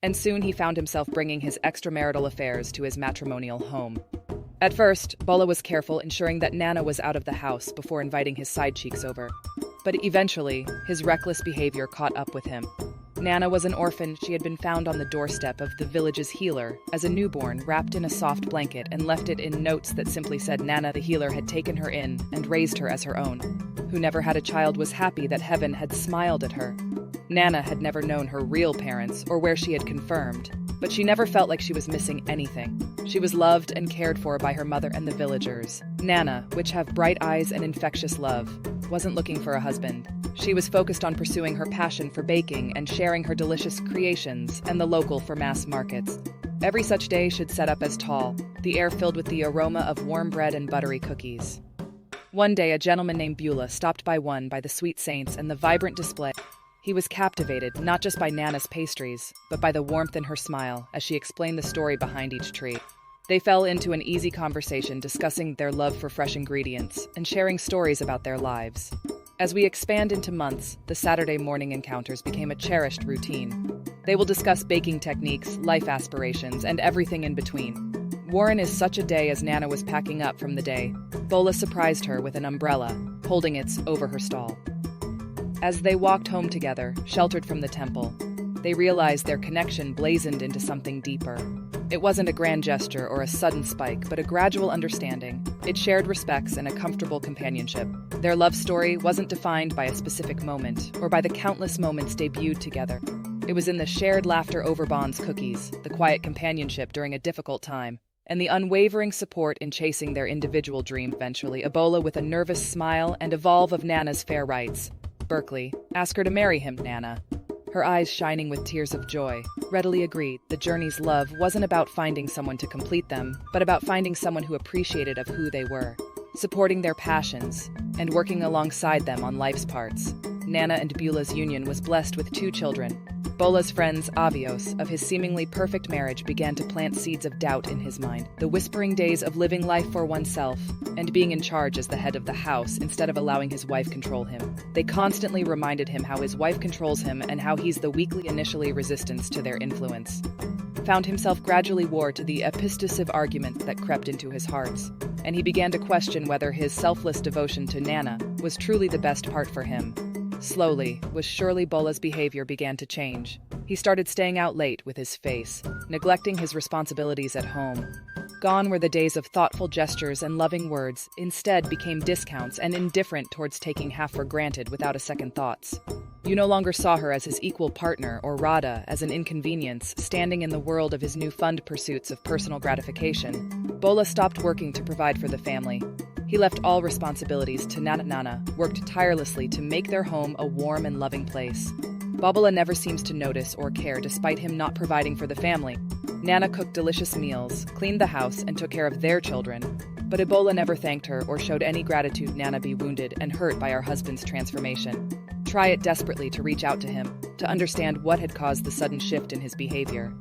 and soon he found himself bringing his extramarital affairs to his matrimonial home. At first, Bola was careful, ensuring that Nana was out of the house before inviting his side cheeks over. But eventually, his reckless behavior caught up with him. Nana was an orphan. She had been found on the doorstep of the village's healer as a newborn, wrapped in a soft blanket, and left it in notes that simply said Nana, the healer, had taken her in and raised her as her own. Who never had a child was happy that heaven had smiled at her. Nana had never known her real parents or where she had confirmed, but she never felt like she was missing anything. She was loved and cared for by her mother and the villagers. Nana, which have bright eyes and infectious love, wasn't looking for a husband. She was focused on pursuing her passion for baking and sharing her delicious creations and the local for mass markets. Every such day should set up as tall, the air filled with the aroma of warm bread and buttery cookies. One day, a gentleman named Beulah stopped by the sweet saints and the vibrant display. He was captivated not just by Nana's pastries, but by the warmth in her smile as she explained the story behind each treat. They fell into an easy conversation discussing their love for fresh ingredients and sharing stories about their lives. As we expand into months, the Saturday morning encounters became a cherished routine. They will discuss baking techniques, life aspirations, and everything in between. Warren is such a day. As Nana was packing up from the day, Bola surprised her with an umbrella, holding it over her stall. As they walked home together, sheltered from the temple, they realized their connection blazoned into something deeper. It wasn't a grand gesture or a sudden spike, but a gradual understanding. It shared respects and a comfortable companionship. Their love story wasn't defined by a specific moment or by the countless moments debuted together. It was in the shared laughter over Bon's cookies, the quiet companionship during a difficult time, and the unwavering support in chasing their individual dream. Eventually, Ebola, with a nervous smile and evolve of Nana's fair rights. Berkeley, ask her to marry him, Nana. Her eyes shining with tears of joy, readily agreed. The journey's love wasn't about finding someone to complete them, but about finding someone who appreciated of who they were, supporting their passions, and working alongside them on life's parts. Nana and Beulah's union was blessed with 2 children. Bola's friends, Avios, of his seemingly perfect marriage began to plant seeds of doubt in his mind. The whispering days of living life for oneself and being in charge as the head of the house instead of allowing his wife control him. They constantly reminded him how his wife controls him and how he's the weakly initially resistance to their influence. Found himself gradually wore to the epistosive arguments that crept into his hearts, and he began to question whether his selfless devotion to Nana was truly the best part for him. Slowly, but surely, Bola's behavior began to change. He started staying out late with his face, neglecting his responsibilities at home. Gone were the days of thoughtful gestures and loving words, instead became discounts and indifferent towards taking half for granted without a second thoughts. You no longer saw her as his equal partner or Radha as an inconvenience, standing in the world of his newfound pursuits of personal gratification. Bola stopped working to provide for the family. He left all responsibilities to Nana, worked tirelessly to make their home a warm and loving place. Babala never seems to notice or care despite him not providing for the family. Nana cooked delicious meals, cleaned the house, and took care of their children. But Ebola never thanked her or showed any gratitude. Nana be wounded and hurt by her husband's transformation. Try it desperately to reach out to him, to understand what had caused the sudden shift in his behavior.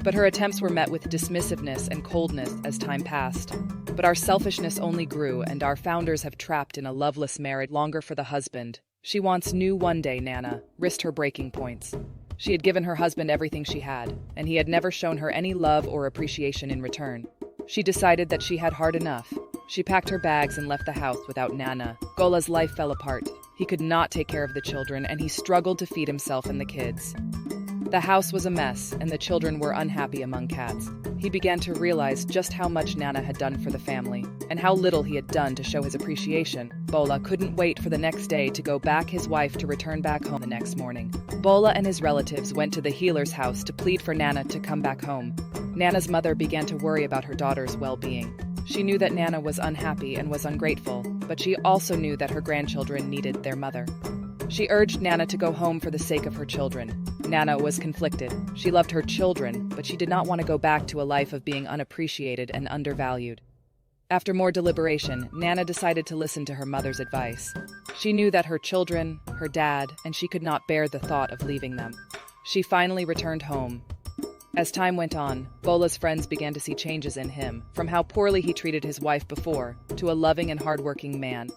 But her attempts were met with dismissiveness and coldness as time passed. But our selfishness only grew, and our founders have trapped in a loveless marriage longer for the husband. She wants new one day, Nana risked her breaking points. She had given her husband everything she had, and he had never shown her any love or appreciation in return. She decided that she had hard enough. She packed her bags and left the house without Nana. Gola's life fell apart. He could not take care of the children, and he struggled to feed himself and the kids. The house was a mess, and the children were unhappy among cats. He began to realize just how much Nana had done for the family, and how little he had done to show his appreciation. Bola couldn't wait for the next day to go back his wife to return back home the next morning. Bola and his relatives went to the healer's house to plead for Nana to come back home. Nana's mother began to worry about her daughter's well-being. She knew that Nana was unhappy and was ungrateful, but she also knew that her grandchildren needed their mother. She urged Nana to go home for the sake of her children. Nana was conflicted. She loved her children, but she did not want to go back to a life of being unappreciated and undervalued. After more deliberation, Nana decided to listen to her mother's advice. She knew that her children, her dad, and she could not bear the thought of leaving them. She finally returned home. As time went on, Bola's friends began to see changes in him, from how poorly he treated his wife before, to a loving and hardworking man.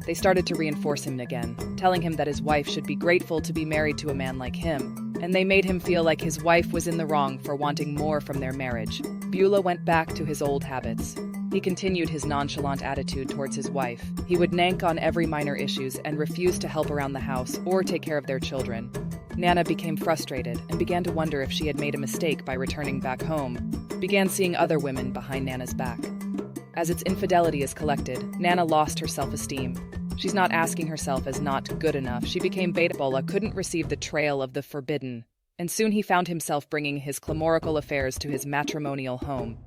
They started to reinforce him again, telling him that his wife should be grateful to be married to a man like him. and they made him feel like his wife was in the wrong for wanting more from their marriage. Beulah went back to his old habits. He continued his nonchalant attitude towards his wife. He would nank on every minor issues and refuse to help around the house or take care of their children. Nana became frustrated and began to wonder if she had made a mistake by returning back home, began seeing other women behind Nana's back. As its infidelity is collected, Nana lost her self-esteem. She's not asking herself as not good enough. She became beta. Bola couldn't receive the trail of the forbidden, and soon he found himself bringing his clamorical affairs to his matrimonial home.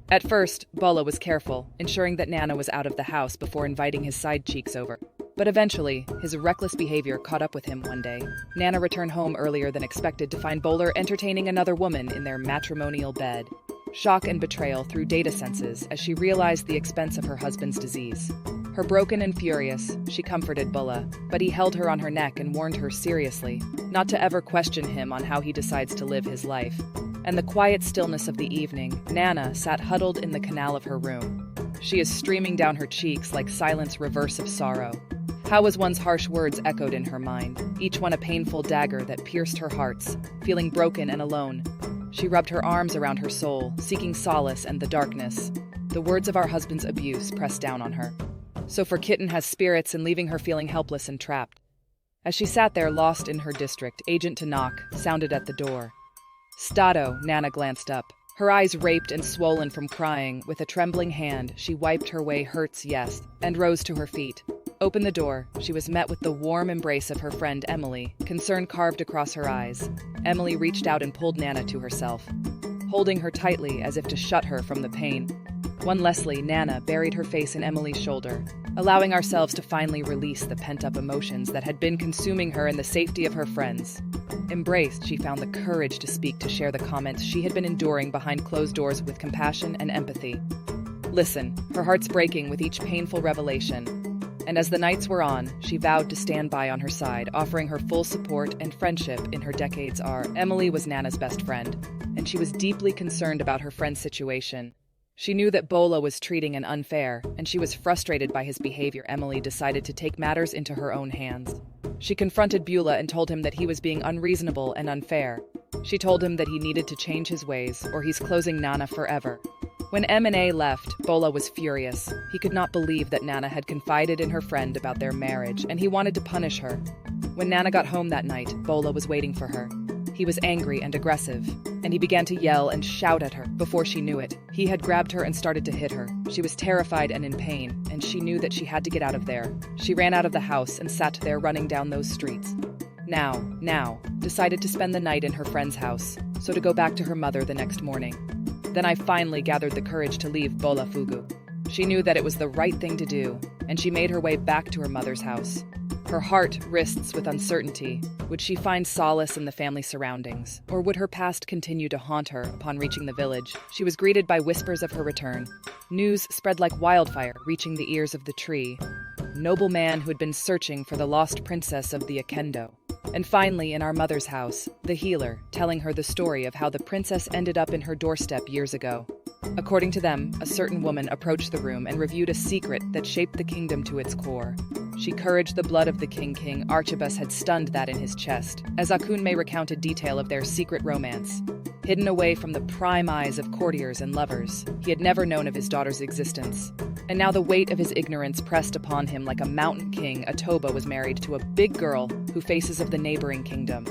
At first, Bola was careful, ensuring that Nana was out of the house before inviting his side cheeks over. But eventually, his reckless behavior caught up with him one day. Nana returned home earlier than expected to find Bola entertaining another woman in their matrimonial bed. Shock and betrayal threw data senses as she realized the expense of her husband's disease. Her broken and furious, she comforted Bola, but he held her on her neck and warned her seriously not to ever question him on how he decides to live his life. And the quiet stillness of the evening, Nana sat huddled in the canal of her room. She is streaming down her cheeks like silence reverse of sorrow. How was one's harsh words echoed in her mind, each one a painful dagger that pierced her hearts, feeling broken and alone. She rubbed her arms around her soul, seeking solace and the darkness. The words of our husband's abuse pressed down on her. So for Kitten has spirits and leaving her feeling helpless and trapped. As she sat there lost in her district, agent to knock sounded at the door. Stato, Nana glanced up. Her eyes raped and swollen from crying, with a trembling hand, she wiped her way hurts yes, and rose to her feet. Opened the door, she was met with the warm embrace of her friend Emily, concern carved across her eyes. Emily reached out and pulled Nana to herself, holding her tightly as if to shut her from the pain. One Leslie, Nana buried her face in Emily's shoulder, allowing ourselves to finally release the pent-up emotions that had been consuming her in the safety of her friends. Embraced, she found the courage to speak, to share the comments she had been enduring behind closed doors with compassion and empathy. Listen, her heart's breaking with each painful revelation. And as the nights were on, she vowed to stand by on her side, offering her full support and friendship in her decades are. Emily was Nana's best friend, and she was deeply concerned about her friend's situation. She knew that Bola was treating an unfair, and she was frustrated by his behavior. Emily decided to take matters into her own hands. She confronted Beulah and told him that he was being unreasonable and unfair. She told him that he needed to change his ways, or he's closing Nana forever. When M&A left, Bola was furious. He could not believe that Nana had confided in her friend about their marriage, and he wanted to punish her. When Nana got home that night, Bola was waiting for her. He was angry and aggressive, and he began to yell and shout at her. Before she knew it, he had grabbed her and started to hit her. She was terrified and in pain, and she knew that she had to get out of there. She ran out of the house and sat there running down those streets. Now, decided to spend the night in her friend's house, so to go back to her mother the next morning. Then I finally gathered the courage to leave Bola Fugu. She knew that it was the right thing to do, and she made her way back to her mother's house. Her heart wrists with uncertainty. Would she find solace in the family surroundings, or would her past continue to haunt her upon reaching the village? She was greeted by whispers of her return. News spread like wildfire, reaching the ears of the tree. Noble man who had been searching for the lost princess of the Akendo. And finally, in our mother's house, the healer, telling her the story of how the princess ended up in her doorstep years ago. According to them, a certain woman approached the room and reviewed a secret that shaped the kingdom to its core. She couraged the blood of the king. Archibus had stunned that in his chest, as Akunme recounted detail of their secret romance. Hidden away from the prying eyes of courtiers and lovers, he had never known of his daughter's existence. And now the weight of his ignorance pressed upon him like a mountain king. Atoba was married to a big girl who faces of the neighboring kingdom.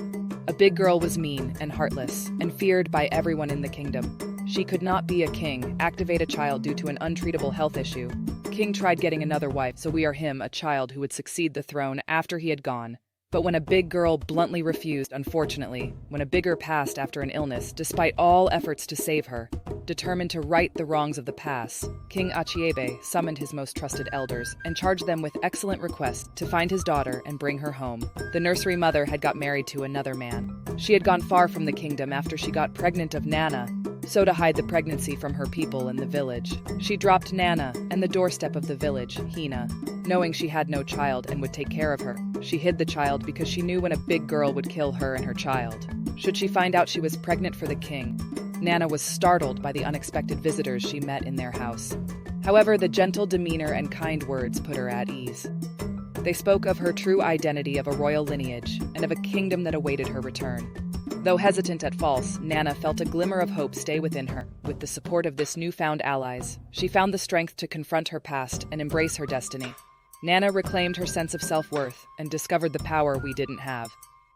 A big girl was mean and heartless, and feared by everyone in the kingdom. She could not be a king, activate a child due to an untreatable health issue. King tried getting another wife, so we are him, a child who would succeed the throne after he had gone. But when a big girl bluntly refused, unfortunately, when a bigger passed after an illness, despite all efforts to save her, determined to right the wrongs of the past, King Achiebe summoned his most trusted elders and charged them with excellent requests to find his daughter and bring her home. The nursery mother had got married to another man. She had gone far from the kingdom after she got pregnant of Nana, so to hide the pregnancy from her people in the village, she dropped Nana and the doorstep of the village, Hina, knowing she had no child and would take care of her. She hid the child because she knew when a big girl would kill her and her child. Should she find out she was pregnant for the king, Nana was startled by the unexpected visitors she met in their house. However, the gentle demeanor and kind words put her at ease. They spoke of her true identity of a royal lineage and of a kingdom that awaited her return. Though hesitant at false, Nana felt a glimmer of hope stay within her. With the support of this newfound allies, she found the strength to confront her past and embrace her destiny. Nana reclaimed her sense of self-worth and discovered the power we didn't have.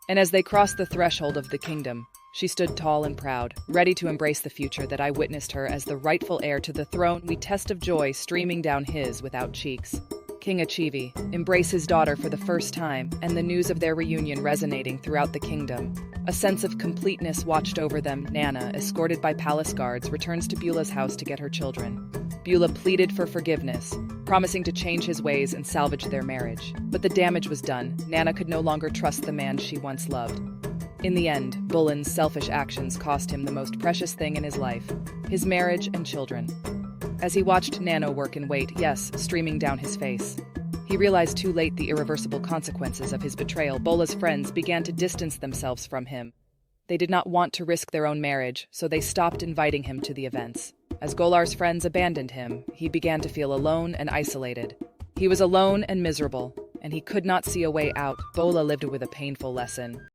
And as they crossed the threshold of the kingdom, she stood tall and proud, ready to embrace the future that I witnessed her as the rightful heir to the throne. We test of joy streaming down his without cheeks. King Achieve embraced his daughter for the first time, and the news of their reunion resonating throughout the kingdom. A sense of completeness watched over them. Nana, escorted by palace guards, returns to Beulah's house to get her children. Beulah pleaded for forgiveness, promising to change his ways and salvage their marriage. But the damage was done. Nana could no longer trust the man she once loved. In the end, Bulan's selfish actions cost him the most precious thing in his life, his marriage and children. As he watched Nana work and wait, yes, streaming down his face, he realized too late the irreversible consequences of his betrayal. Bola's friends began to distance themselves from him. They did not want to risk their own marriage, so they stopped inviting him to the events. As Golar's friends abandoned him, he began to feel alone and isolated. He was alone and miserable, and he could not see a way out. Bola lived with a painful lesson.